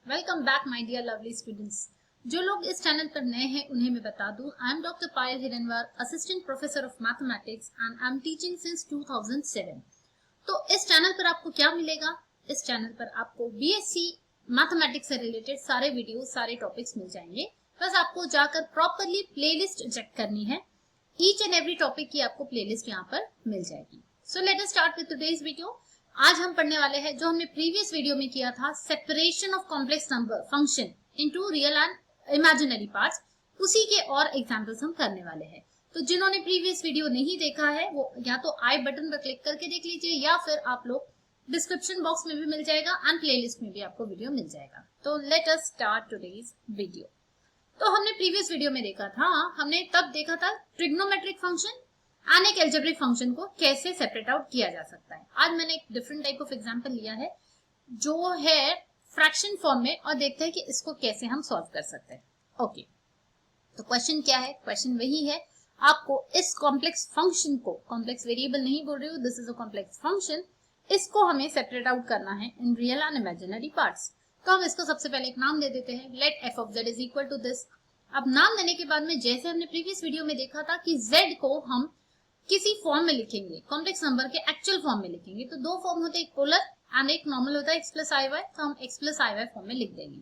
Welcome back my dear lovely students. जो लोग इस चैनल पर नए हैं उन्हें मैं बता दूं, I am doctor Payal Hiranwar, assistant professor of mathematics and I am teaching since 2007। तो इस चैनल पर आपको क्या मिलेगा? इस चैनल पर आपको बीएससी मैथमेटिक्स से रिलेटेड सारे वीडियो, सारे टॉपिक्स मिल जाएंगे। बस आपको जाकर प्रॉपरली प्लेलिस्ट चेक करनी है। ईच एंड एवरी टॉपिक की आपको प्लेलिस्ट यहाँ पर मिल जाएगी। So let us start with today's video. आज हम पढ़ने वाले हैं जो हमने प्रीवियस वीडियो में किया था, separation of complex number function into real and imaginary parts. उसी के और एग्जांपल्स हम करने वाले हैं। तो जिन्होंने प्रीवियस वीडियो नहीं देखा है वो या तो आई बटन पर क्लिक करके देख लीजिए या फिर आप लोग डिस्क्रिप्शन बॉक्स में भी मिल जाएगा एंड प्लेलिस्ट में भी आपको वीडियो मिल जाएगा। तो late us start today's video. तो हमने प्रीवियस वीडियो में देखा था, हमने तब देखा था ट्रिग्नोमेट्रिक फंक्शन एंड एक एल्जेब्रिक फंक्शन को कैसे सेपरेट आउट किया जा सकता है। आज मैंने एक डिफरेंट टाइप ऑफ एग्जांपल लिया है जो है फ्रैक्शन फॉर्म में, और देखते हैं कि इसको कैसे हम सॉल्व कर सकते हैं। ओके, तो क्वेश्चन क्या है? क्वेश्चन वही है, आपको इस कॉम्प्लेक्स फंक्शन को, कॉम्प्लेक्स वेरिएबल नहीं बोल रही हूँ, this is a complex function, इसको हमें सेपरेट आउट करना है in real and imaginary parts. तो हम इसको सबसे पहले एक नाम दे देते हैं, let F of Z is equal to this. अब नाम देने के बाद में जैसे हमने प्रीवियस वीडियो में देखा था कि z को हम किसी फॉर्म में लिखेंगे, कॉम्प्लेक्स नंबर के एक्चुअल फॉर्म में लिखेंगे। तो दो फॉर्म होते हैं, एक पोलर एंड एक नॉर्मल होता है x प्लस आई वाई। तो हम x plus I Y form में लिख देंगे।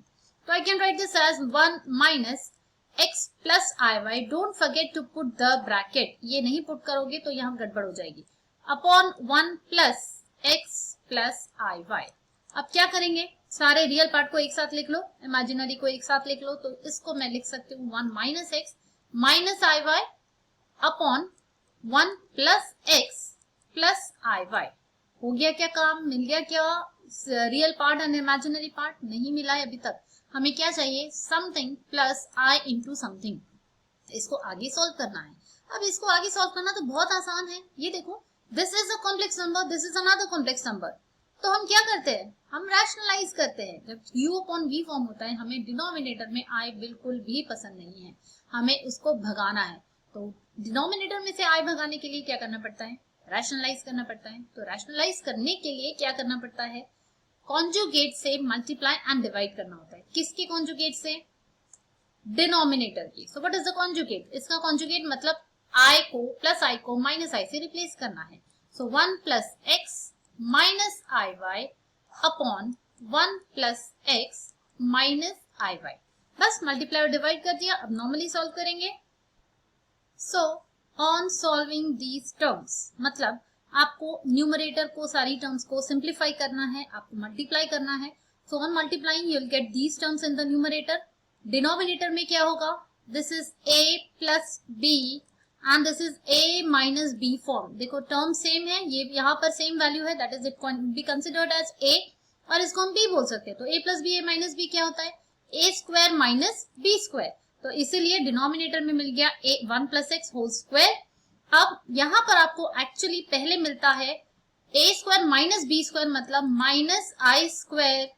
तो I can write this as 1 minus x plus I Y. Don't forget to put the bracket, ये नहीं पुट करोगे तो यहाँ गड़बड़ हो जाएगी, upon 1 plus x plus I Y. अब क्या करेंगे, सारे रियल पार्ट को एक साथ लिख लो, इमेजिनरी को एक साथ लिख लो। तो इसको मैं लिख सकती हूँ 1 minus X minus I Y upon 1 plus X plus I Y. हो गया क्या काम? मिल गया क्या real part and imaginary part? नहीं मिला है अभी तक। हमें क्या चाहिए? Something plus I into something. इसको आगे सॉल्व करना है। अब इसको आगे सॉल्व करना तो बहुत आसान है। ये देखो, this is a complex number, this is another complex number. तो हम क्या करते हैं? हम रैशनलाइज करते हैं। जब u अपॉन v फॉर्म होता है, हमें डिनोमिनेटर में i बिल्कुल भी पसंद नहीं है, हमें उसको भगाना है। तो डिनोमिनेटर में से i भगाने के लिए क्या करना पड़ता है? रैशनलाइज करना पड़ता है। तो रैशनलाइज करने के लिए क्या करना पड़ता है? कॉन्जुगेट से मल्टीप्लाई एंड डिवाइड करना होता है। किसके कॉन्जुगेट से? डिनोमिनेटर की। So what is the conjugate? इसका कॉन्जुगेट मतलब i को प्लस i को माइनस i से रिप्लेस करना है। So 1 plus X minus I Y upon 1 plus X minus I Y. बस मल्टीप्लाई और डिवाइड कर दिया। अब नॉर्मली सॉल्व करेंगे। So on solving these terms, मतलब आपको न्यूमरेटर को, सारी टर्म्स को सिंप्लीफाई करना है, आपको मल्टीप्लाई करना है। So on multiplying you will get these terms in the numerator. Denominator में क्या होगा? This is a plus b and this is a minus b form. देखो टर्म सेम है, ये यहाँ पर सेम वैल्यू है, that is it be considered as a, और इसको हम b बोल सकते हैं। तो a plus B, a minus b क्या होता है? a square minus b square. तो इसीलिए डिनोमिनेटर में मिल गया a 1 plus X whole square. अब यहाँ पर आपको एक्चुअली पहले मिलता है a square minus b square, मतलब minus I square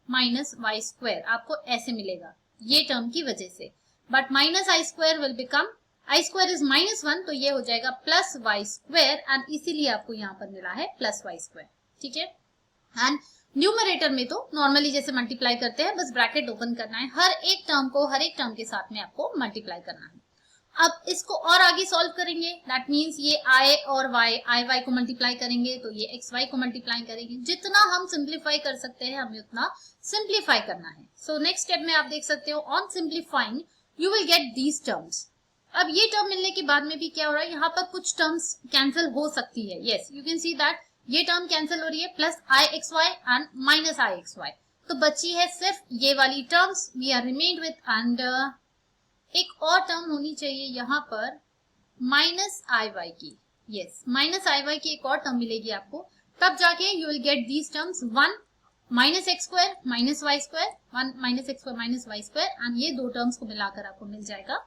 minus Y square. आपको ऐसे मिलेगा ये टर्म की वजह से, but minus I square will become, I square is -1, तो ये हो जाएगा प्लस वाई स्क्वायर, एंड इसीलिए आपको यहाँ पर मिला है प्लस वाई स्क्वायर। ठीक है। एंड न्यूमरेटर में तो नॉर्मली जैसे मल्टीप्लाई करते हैं, बस ब्रैकेट ओपन करना है, हर एक टर्म को हर एक टर्म के साथ में आपको मल्टीप्लाई करना है। अब इसको और आगे सॉल्व करेंगे, दैट मीन्स ये i और y, आई वाई को मल्टीप्लाई करेंगे तो ये एक्स वाई को मल्टीप्लाई करेंगे। जितना हम सिंप्लीफाई कर सकते हैं हमें उतना सिंप्लीफाई करना है। सो नेक्स्ट स्टेप में आप देख सकते हो, on simplifying you will get these terms. अब ये टर्म मिलने के बाद में भी क्या हो रहा है, यहाँ पर कुछ टर्म्स कैंसिल हो सकती है। Yes, you can see that ये टर्म कैंसिल हो रही है, plus I X Y and minus I X Y. तो बची है सिर्फ ये वाली terms, we are remained with, and एक और टर्म होनी चाहिए यहाँ पर माइनस आई वाई की। यस, माइनस आई वाई की एक और टर्म मिलेगी आपको, तब जाके you will get these terms, 1 minus X square minus Y square, 1 minus X square minus Y square, and ये दो टर्म्स को मिलाकर आपको मिल जाएगा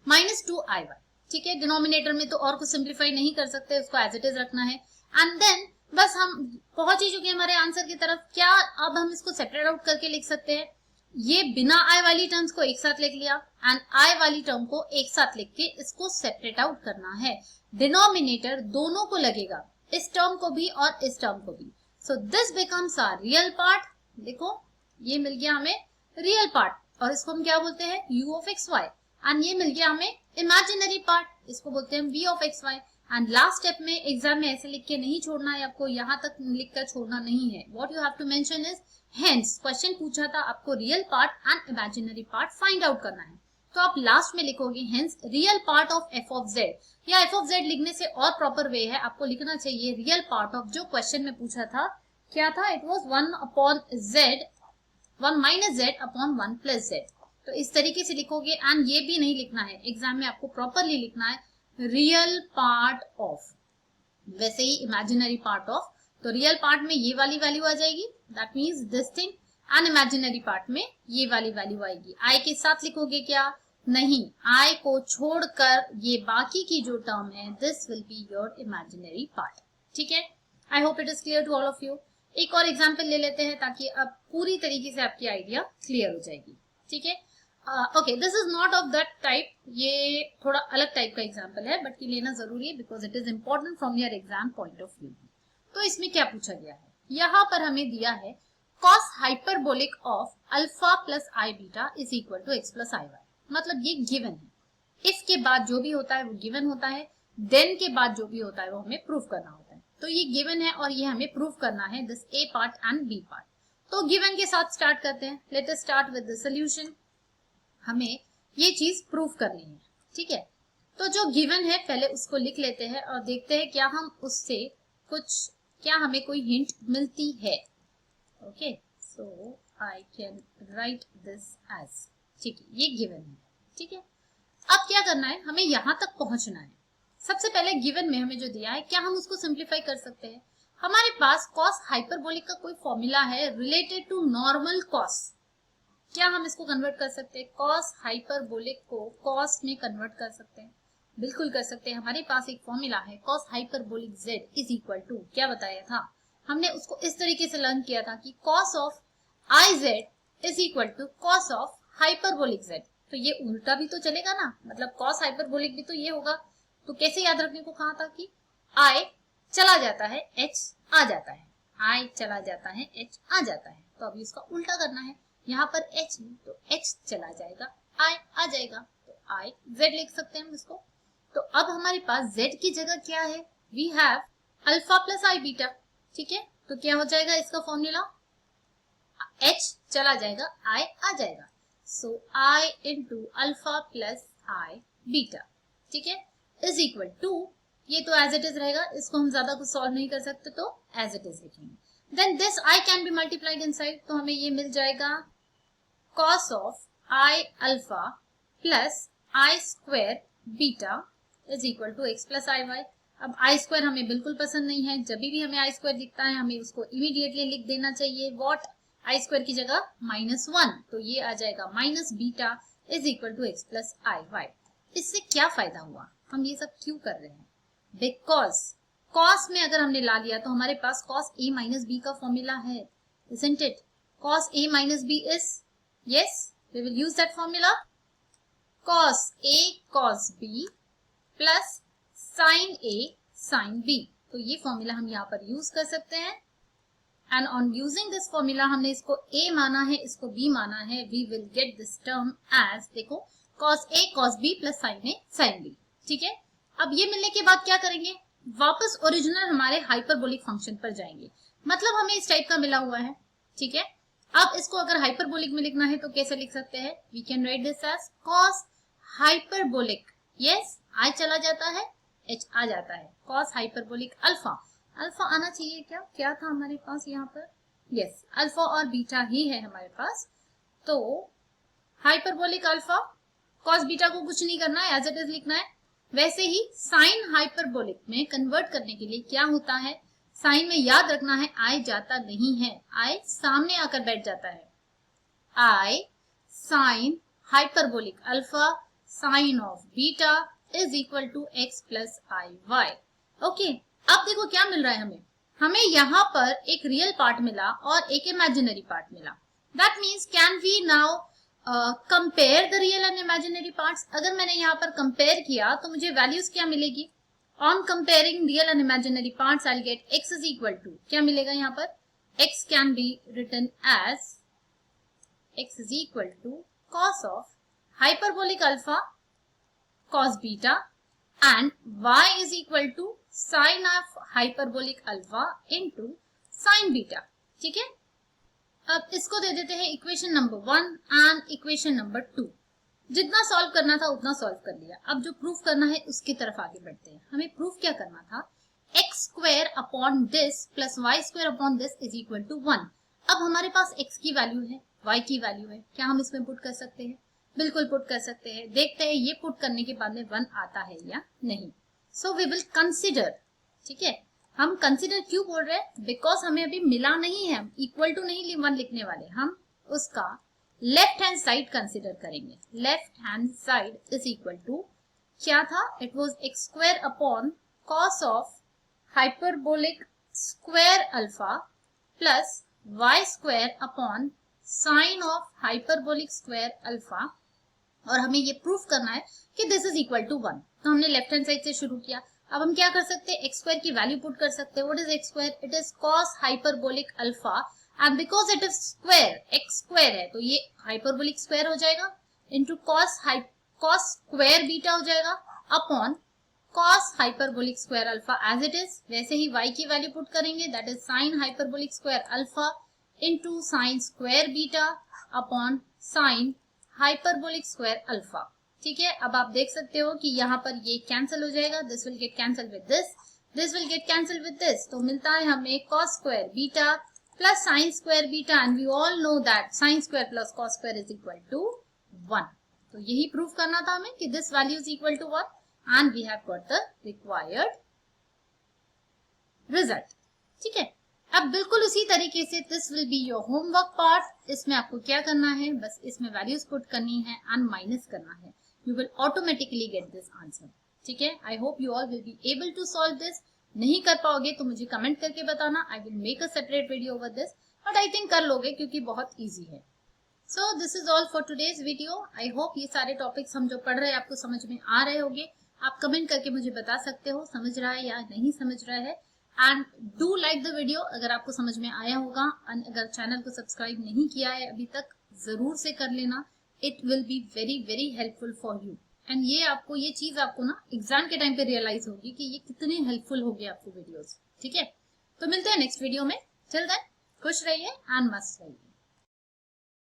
-2 आई वाई। ठीक है। डिनोमिनेटर में तो और कुछ सिंप्लीफाई नहीं कर सकते, उसको एज इट इज रखना है। एंड देन बस हम पहुंच ही चुके हैं हमारे आंसर की तरफ। क्या अब हम इसको सेपरेट आउट करके लिख सकते हैं? ये बिना आई वाली टर्म्स को एक साथ लिख लिया, एंड आई वाली टर्म को एक साथ लिख के इसको सेपरेट आउट करना है। डिनोमिनेटर दोनों को लगेगा, इस टर्म को भी और इस टर्म को भी। So this becomes our real part. देखो ये मिल गया हमें रियल पार्ट, और इसको हम क्या बोलते हैं, u of X Y, and ये मिल गया हमें इमेजिनरी पार्ट, इसको बोलते हैं v of X Y. And last step में एग्जाम में ऐसे लिख के नहीं छोड़ना है आपको, यहाँ तक लिखकर छोड़ना नहीं है। What you have to mention is hence, question पूछा था आपको real part and imaginary part find out करना है, तो आप लास्ट में लिखोगे hence real part of f of z, या f ऑफ z लिखने से और प्रॉपर वे है, आपको लिखना चाहिए रियल पार्ट ऑफ, जो क्वेश्चन में पूछा था क्या था, it was 1 upon z, 1 minus z upon 1 plus z। तो इस तरीके से लिखोगे, एंड ये भी नहीं लिखना है एग्जाम में, आपको प्रॉपरली लिखना है रियल पार्ट ऑफ, वैसे ही इमेजिनरी पार्ट ऑफ। तो रियल पार्ट में ये वाली वैल्यू आ जाएगी, that means this thing, and imaginary part में ये वाली वैल्यू आएगी। आई के साथ लिखोगे क्या, नहीं, आई को छोड़कर ये बाकी की जो टर्म है, this will be your imaginary part. ठीक है, I hope it is clear to all of you. एक और एग्जाम्पल ले लेते हैं ताकि अब पूरी तरीके से आपकी आइडिया क्लियर हो जाएगी। ठीक है, okay, this is not of that type, ये थोड़ा अलग टाइप का एग्जाम्पल है, बट ये लेना जरूरी है because it is important from your exam point of view. तो इसमें क्या पूछा गया है, यहाँ पर हमें दिया है cos hyperbolic of alpha plus I beta is equal to X plus I Y, मतलब ये गिवन है, इफ के बाद जो भी होता है वो गिवन होता है, देन के बाद जो भी होता है वो हमें प्रूफ करना होता है। तो ये गिवन है और ये हमें प्रूफ करना है, this A part and B part. तो गिवन के साथ स्टार्ट करते हैं, let us start with the solution. हमें ये चीज प्रूफ करनी है। ठीक है, तो जो गिवन है पहले उसको लिख लेते हैं और देखते हैं क्या हम उससे कुछ, क्या हमें कोई हिंट मिलती है। Okay, so I can write this as, ठीक है, ये गिवन है। ठीक है, अब क्या करना है, हमें यहां तक पहुंचना है। सबसे पहले गिवन में हमें जो दिया है, क्या हम उसको सिंप्लीफाई कर सकते हैं। हमारे पास कॉस हाइपरबोलिक का कोई फॉर्मूला है रिलेटेड टू नॉर्मल कॉस, क्या हम इसको कन्वर्ट कर सकते हैं, कॉस हाइपरबोलिक को कॉस में कन्वर्ट कर सकते हैं, बिल्कुल कर सकते हैं। हमारे पास एक फॉर्मूला है cos hyperbolic z is equal to, क्या बताया था हमने, उसको इस तरीके से लर्न किया था कि cos of I Z is equal to cos of hyperbolic z। तो ये उल्टा भी तो चलेगा ना, मतलब कॉस हाइपरबोलिक भी तो ये होगा। तो कैसे याद रखने को कहा था कि आई चला जाता है h आ जाता है, आई चला जाता है h आ जाता है, तो अभी इसका उल्टा करना है। यहाँ पर h है तो h चला जाएगा, i आ जाएगा, तो i z लिख सकते हैं हम इसको। तो अब हमारे पास z की जगह क्या है, we have alpha plus I beta. ठीक है, तो क्या हो जाएगा इसका फॉर्मूला, h चला जाएगा, i आ जाएगा, सो i into alpha plus I beta, ठीक है, इज इक्वल टू, ये तो एज इट इज रहेगा, इसको हम ज्यादा कुछ सॉल्व नहीं कर सकते तो एज इट इज लिखेंगे। Then this i can be multiplied inside, तो हमें ये मिल जाएगा cos of i alpha plus i square beta is equal to x plus i y। अब i square हमें बिल्कुल पसंद नहीं है, जब भी हमें i square दिखता है हमें उसको इमीडिएटली लिख देना चाहिए, व्हाट, i square की जगह -1, तो ये आ जाएगा minus beta is equal to X plus I Y. इससे क्या फायदा हुआ, हम ये सब क्यों कर रहे हैं, बिकॉज cos में अगर हमने ला लिया तो हमारे पास cos a माइनस बी का फॉर्मूला है, isn't it? cos a minus B is, yes, we will use that formula, cos a cos b plus sin a sin b। तो ये फॉर्मूला हम यहाँ पर यूज कर सकते हैं, and on using this formula, हमने इसको a माना है, इसको b माना है, we will get this term as, देखो, cos a cos b plus sin a sin b। ठीक है, अब ये मिलने के बाद क्या करेंगे, वापस ओरिजिनल हमारे हाइपरबोलिक फंक्शन पर जाएंगे, मतलब हमें इस टाइप का मिला हुआ है। ठीक है, अब इसको अगर हाइपरबोलिक में लिखना है तो कैसे लिख सकते हैं, we can write this as cos hyperbolic, yes, i चला जाता है, h आ जाता है, cos हाइपरबोलिक अल्फा, अल्फा आना चाहिए, क्या क्या था हमारे पास यहाँ पर, यस, अल्फा और बीटा ही है हमारे पास, तो हाइपरबोलिक अल्फा, cos बीटा को कुछ नहीं करना है, एज इट इज लिखना है। वैसे ही साइन हाइपरबोलिक में कन्वर्ट करने के लिए क्या होता है, साइन में याद रखना है आई जाता नहीं है, आई सामने आकर बैठ जाता है, I sine hyperbolic alpha sine of beta is equal to X plus I Y. Okay, अब देखो क्या मिल रहा है हमें, हमें यहाँ पर एक रियल पार्ट मिला और एक इमेजिनरी पार्ट मिला, that means can we now compare the real and imaginary parts. अगर मैंने यहाँ पर कंपेयर किया तो मुझे वैल्यूज क्या मिलेगी, On comparing real and imaginary parts, I'll get x is equal to, क्या मिलेगा यहाँ पर, x can be written as x is equal to cos of hyperbolic alpha cos beta and y is equal to sin of hyperbolic alpha into sin beta. ठीक है, अब इसको दे देते हैं equation number 1 and equation number 2. जितना solve करना था उतना सॉल्व कर लिया. अब जो प्रूफ करना है उसकी तरफ आगे बढ़ते हैं. हमें प्रूफ क्या करना था, x square upon this plus y square upon this is equal to 1. अब हमारे पास x की वैल्यू है, y की वैल्यू है, क्या हम इसमें पुट कर सकते हैं? बिल्कुल पुट कर सकते हैं. देखते हैं ये पुट करने के बाद में 1 आता है या नहीं. So we will consider. ठीक है, हम कंसिडर क्यों बोल रहे हैं? बिकॉज हमें अभी मिला नहीं है, इक्वल टू नहीं 1 लिखने वाले, हम उसका लेफ्ट हैंड साइड कंसिडर करेंगे. Left hand side is equal to क्या था, it was x square upon cos of hyperbolic square alpha plus y square upon sine of hyperbolic square alpha. और हमें ये प्रूफ करना है कि दिस इज इक्वल टू 1. तो हमने लेफ्ट हैंड साइड से शुरू किया. अब हम क्या कर सकते हैं, x स्क्वायर की वैल्यू पुट कर सकते हैं. What is x square? It is cos hyperbolic alpha and because it is square, x square है तो ये हाइपरबोलिक स्क्वायर हो जाएगा इनटू cos स्क्वायर बीटा हो जाएगा upon cos hyperbolic square alpha as it is. वैसे ही y की वैल्यू पुट करेंगे, that is sin hyperbolic square alpha into sin square beta upon sin hyperbolic square alpha. ठीक है, अब आप देख सकते हो कि यहाँ पर ये कैंसिल हो जाएगा. This will get cancel with this will get cancel with this. तो मिलता है हमें cos square beta plus sin square beta and we all know that sin square plus cos square is equal to 1. तो यही proof करना था हमें कि this value is equal to 1 and we have got the required result. ठीक है, अब बिल्कुल उसी तरीके से this will be your homework part. इसमें आपको क्या करना है, बस इसमें वैल्यूज पुट करनी है एंड माइनस करना है. You will automatically get this answer. ठीक है, I hope you all will be able to solve this. नहीं कर पाओगे तो मुझे कमेंट करके बताना. I will make a separate video over this, but I think कर लोगे क्योंकि बहुत इजी है. So this is all for today's video. I hope ये सारे टॉपिक्स हम जो पढ़ रहे हैं आपको समझ में आ रहे होंगे. आप कमेंट करके मुझे बता सकते हो समझ रहा है या नहीं समझ रहा है. And do like the video अगर आपको समझ में आया होगा. एंड अगर चैनल को सब्सक्राइब नहीं किया है अभी तक, जरूर से कर लेना. It will be very very helpful for you. And ये चीज आपको ना एग्जाम के टाइम पे रियलाइज होगी कि ये कितने हेल्पफुल हो गए आपको वीडियोस. ठीक है, तो मिलते हैं नेक्स्ट वीडियो में. टिल देन खुश रहिए एंड मस्त रहिए.